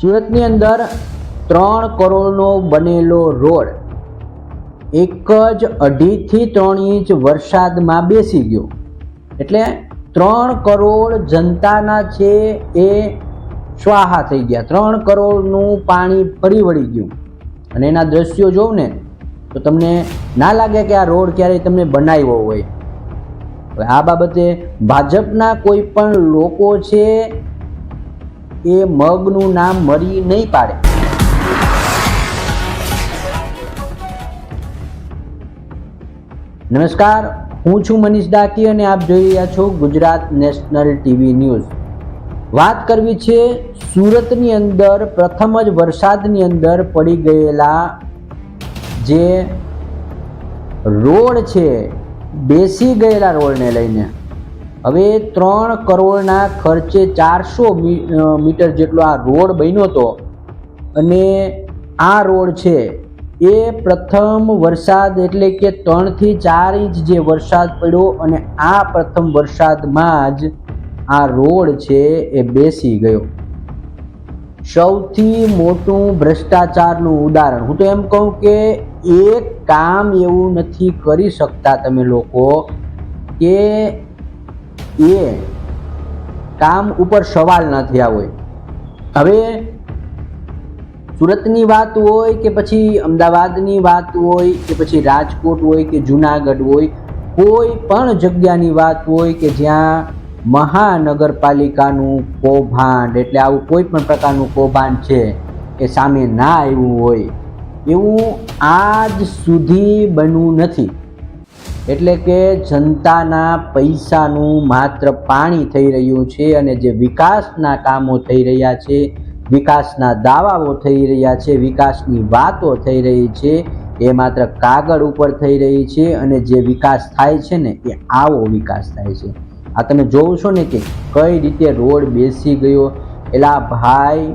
સુરતની અંદર 3 કરોડનો બનેલો રોડ એક જ 2.5 થી 3 ઇંચ વરસાદમાં બેસી ગયો. એટલે 3 કરોડ જનતાના છે એ સ્વાહા થઈ ગયા. 3 કરોડનું પાણી ફરી વળી ગયું. અને એના દ્રશ્યો જોઉં ને તો તમને ના લાગે કે આ રોડ ક્યારેય તમને બનાવ્યો હોય. હવે આ બાબતે ભાજપના કોઈ પણ લોકો છે એ મગનું નામ મરી નહીં પાડે. નમસ્કાર, હું છું મનીષ ડાકી અને આપ જોઈ રહ્યા છો ગુજરાત નેશનલ ટીવી ન્યૂઝ. વાત કરવી છે સુરતની અંદર પ્રથમ જ વરસાદની અંદર પડી ગયેલા જે રોડ છે, બેસી ગયેલા રોડને લઈને. હવે 3 કરોડના ખર્ચે 400 મીટર જેટલો આ રોડ બન્યો હતો. અને આ રોડ છે એ પ્રથમ વરસાદ એટલે કે 3 થી 4 ઇંચ જે વરસાદ પડ્યો અને આ પ્રથમ વરસાદમાં જ આ રોડ છે એ બેસી ગયો. સૌથી મોટું ભ્રષ્ટાચારનું ઉદાહરણ. હું તો એમ કહું કે એક કામ એવું નથી કરી શકતા તમે લોકો કે એ કામ ઉપર સવાલ ન થયા હોય. હવે સુરતની વાત હોય કે પછી અમદાવાદની વાત હોય કે પછી રાજકોટ હોય કે જુનાગઢ હોય, કોઈ પણ જગ્યાની વાત હોય કે જ્યાં મહાનગરપાલિકાનું કૌભાંડ એટલે આવું કોઈ પણ પ્રકારનું કૌભાંડ છે એ સામે ના આવ્યું હોય, એવું આજ સુધી બન્યું નથી. એટલે કે જનતાના પૈસાનું માત્ર પાણી થઈ રહ્યું છે અને જે વિકાસના કામો થઈ રહ્યા છે, વિકાસના દાવાઓ થઈ રહ્યા છે, વિકાસની વાતો થઈ રહી છે, એ માત્ર કાગળ ઉપર થઈ રહી છે. અને જે વિકાસ થાય છે ને એ આવો વિકાસ થાય છે. આ તમે જોવો છો ને કે કઈ રીતે રોડ બેસી ગયો. એલા ભાઈ,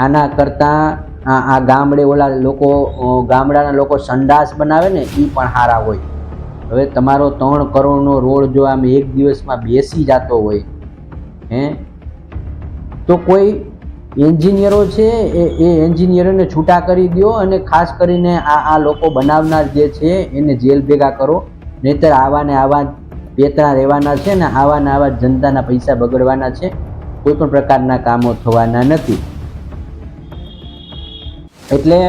આના કરતાં આ ગામડે ઓલા લોકો ગામડાના લોકો સંડાસ બનાવે ને એ પણ સારા હોય. હવે તમારો 3 કરોડનો રોડ જો આમ એક દિવસમાં બેસી જતો હોય તો કોઈ એન્જિનિયરો છે એ એન્જિનિયરોને છૂટા કરી દો અને ખાસ કરીને આ લોકો બનાવનાર જે છે એને જેલ ભેગા કરો. નહીંતર આવા ને આવા પેતરા રહેવાના છે ને આવા ને આવા જનતાના પૈસા બગડવાના છે. કોઈ પણ પ્રકારના કામો થવાના નથી. એટલે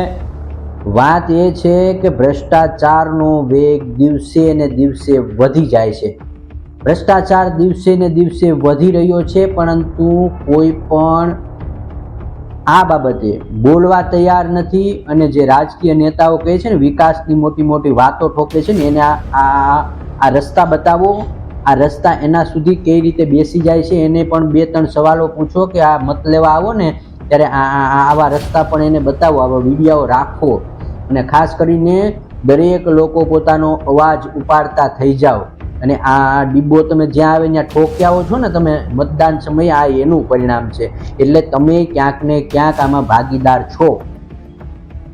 વાત એ છે કે ભ્રષ્ટાચારનો વેગ દિવસે ને દિવસે વધી જાય છે. ભ્રષ્ટાચાર દિવસે ને દિવસે વધી રહ્યો છે, પરંતુ કોઈ પણ આ બાબતે બોલવા તૈયાર નથી. અને જે રાજકીય નેતાઓ કહે છે ને વિકાસની મોટી મોટી વાતો ઠોકે છે ને એને આ રસ્તા બતાવો, આ રસ્તા એના સુધી કઈ રીતે બેસી જાય છે એને પણ 2-3 સવાલો પૂછો કે આ મત લેવા આવો ને ત્યારે આવા રસ્તા પણ એને બતાવો, આવા વિડીયો રાખો. અને ખાસ કરીને દરેક લોકો પોતાનો અવાજ ઉપાડતા થઈ જાઓ. અને આ ડિબ્બો તમે જ્યાં આવે ત્યાં ઠોક્યાઓ છો ને તમે મતદાન સમયે, આ એનું પરિણામ છે. એટલે તમે ક્યાંક ને ક્યાંક આમાં ભાગીદાર છો.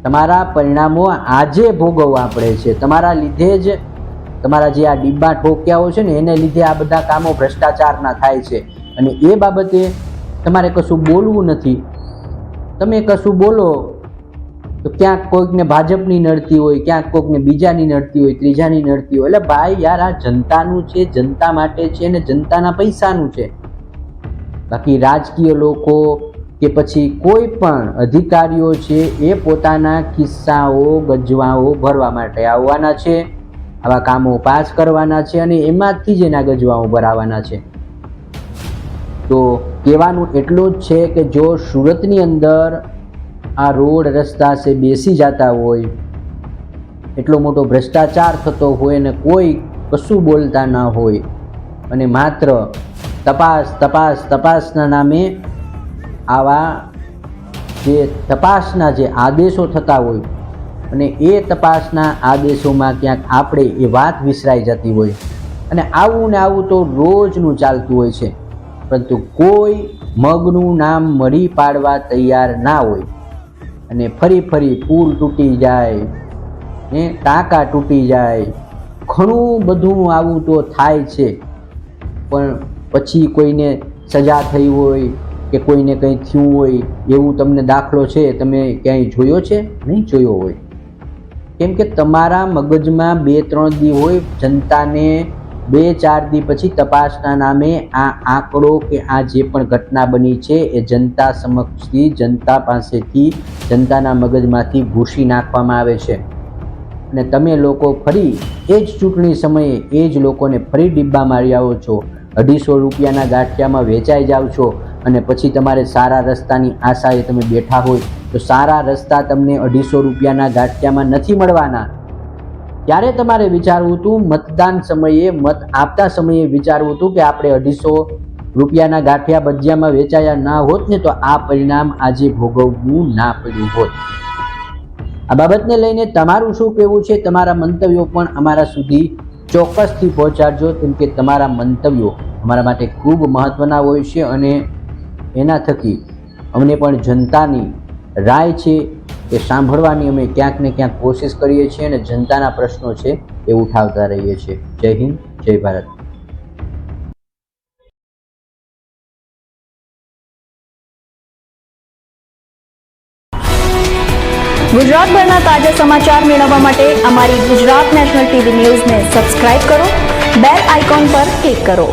તમારા પરિણામો આજે ભોગવવા પડે છે. તમારા લીધે જ તમારા જે આ ડિબ્બા ઠોક્યાઓ છે ને એને લીધે આ બધા કામો ભ્રષ્ટાચારના થાય છે. અને એ બાબતે તમારે કશું બોલવું નથી. તમે કશું બોલો તો ક્યાંક કોઈકને ભાજપની નડતી હોય, ક્યાંક કોઈકને બીજાની નડતી હોય, ત્રીજાની નડતી હોય. એટલે ભાઈ યાર, આ જનતાનું છે, જનતા માટે છે અને જનતાના પૈસાનું છે. બાકી રાજકીય લોકો કે પછી કોઈ પણ અધિકારીઓ છે એ પોતાના ખિસ્સાઓ ગજવાઓ ભરવા માટે આવવાના છે, આવા કામો પાસ કરવાના છે અને એમાંથી જ એના ગજવાઓ ભરાવાના છે. તો કહેવાનું એટલું જ છે કે જો સુરતની અંદર આ રોડ રસ્તા છે બેસી જતા હોય, એટલો મોટો ભ્રષ્ટાચાર થતો હોય અને કોઈ કશું બોલતા ન હોય અને માત્ર તપાસના નામે આવા જે તપાસના જે આદેશો થતા હોય અને એ તપાસના આદેશોમાં ક્યાંક આપણે એ વાત વિસરાઈ જતી હોય. અને આવું ને આવું તો રોજનું ચાલતું હોય છે, પરંતુ કોઈ મગનું નામ મરી પાડવા તૈયાર ના હોય. અને ફરી પુલ તૂટી જાય, ટાંકા તૂટી જાય, ઘણું બધું આવું તો થાય છે. પણ પછી કોઈને સજા થઈ હોય કે કોઈને કંઈ થયું હોય એવું તમને દાખલો છે તમે ક્યાંય જોયો છે? નહીં જોયો હોય. કેમ કે તમારા મગજમાં 2-3 દી હોય, જનતાને 2-4 દી પછી તપાસના નામે આ આંકડો કે આ જે પણ ઘટના બની છે એ જનતા સમક્ષથી, જનતા પાસેથી, જનતાના મગજમાંથી ભૂસી નાખવામાં આવે છે અને તમે લોકો ફરી એ જ ચૂંટણી સમયે એ જ લોકોને ફરી ડિબ્બા મારી આવો છો, 250 રૂપિયાના ગાંઠિયામાં વેચાઈ જાઓ છો અને પછી તમારે સારા રસ્તાની આશાએ તમે બેઠા હોય તો સારા રસ્તા તમને 250 રૂપિયાના ગાંઠિયામાં નથી મળવાના. ત્યારે તમારે વિચારવું હતું, મતદાન સમયે, મત આપતા સમયે વિચારવું હતું કે આપણે 250 રૂપિયાના ગાંઠિયા ભજીયામાં વેચાયા ના હોત ને તો આ પરિણામ આજે ભોગવવું ના પડ્યું હોત. આ બાબતને લઈને તમારું શું કહેવું છે? તમારા મંતવ્યો પણ અમારા સુધી ચોક્કસથી પહોંચાડજો, કેમ કે તમારા મંતવ્યો અમારા માટે ખૂબ મહત્વના હોય છે અને એના થકી અમને પણ જનતાની રાય છે એ સાંભળવાની અમે ક્યાંક ને ક્યાંક કોશિશ કરીએ છીએ અને જનતાના પ્રશ્નો છે એ ઉઠાવતા રહીએ છીએ. જય હિન્દ, જય ભારત. ગુજરાતભરના તાજા સમાચાર મેળવવા માટે અમારી ગુજરાત નેશનલ ટીવી ન્યૂઝને સબસ્ક્રાઇબ કરો, બેલ આઇકોન પર ક્લિક કરો.